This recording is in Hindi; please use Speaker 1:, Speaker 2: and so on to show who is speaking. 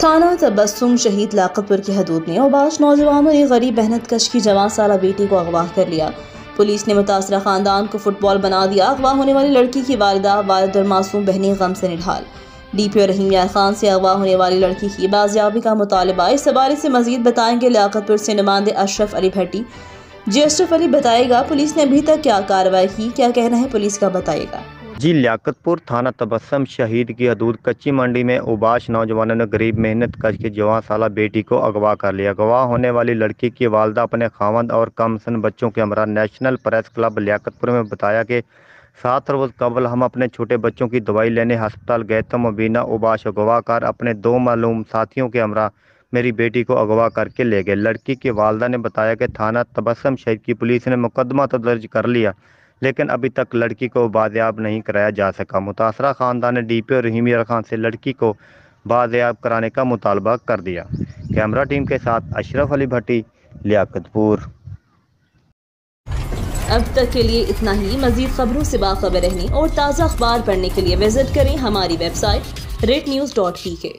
Speaker 1: थाना तबस्सुम शहीद लियाकतपुर की हदूद में औबाश नौजवानों ने गरीब मेहनत कश की जवान साला बेटी को अगवा कर लिया। पुलिस ने मुतासरा खानदान को फुटबॉल बना दिया। अगवा होने वाली लड़की की वालिदा वालिद और मासूम बहनी गम से निढाल। डीपीओ रहीम यार खान से अगवा होने वाली लड़की की बाजियाबी का मुतालबा। इस हवाले से मजीद बताएंगे लियाकतपुर से नुमाइंदे अशरफ अली भट्टी। जी अशरफ अली बताएगा पुलिस ने अभी तक क्या कार्रवाई की, क्या कहना है पुलिस का, बताएगा।
Speaker 2: जी, लियाकतपुर थाना तबस्सुम शहीद की हदूद कच्ची मंडी में औबाश नौजवानों ने गरीब मेहनत कश की जवान साला बेटी को अगवा कर लिया। अगवा होने वाली लड़की की वालिदा अपने खावंद और कमसन बच्चों के हमरा नेशनल प्रेस क्लब लियाकतपुर में बताया कि 7 रोज़ कबल हम अपने छोटे बच्चों की दवाई लेने अस्पताल गए तो मुबीना औबाश अगवा कर अपने 2 मालूम साथियों के हमरा मेरी बेटी को अगवा करके ले गए। लड़की की वालिदा ने बताया कि थाना तबस्सुम शहीद की पुलिस ने मुकदमा तो दर्ज कर लिया, लेकिन अभी तक लड़की को बाजियाब नहीं कराया जा सका। मुतासरा खानदान ने डीपीओ रहीम यार खान से लड़की को बाजियाब कराने का मुतालबा कर दिया। कैमरा टीम के साथ अशरफ अली भट्टी, लियाकतपुर।
Speaker 1: अब तक के लिए इतना ही। मजीद खबरों से बाखबर रहने और ताज़ा अखबार पढ़ने के लिए विजिट करें हमारी वेबसाइट rednews.pk।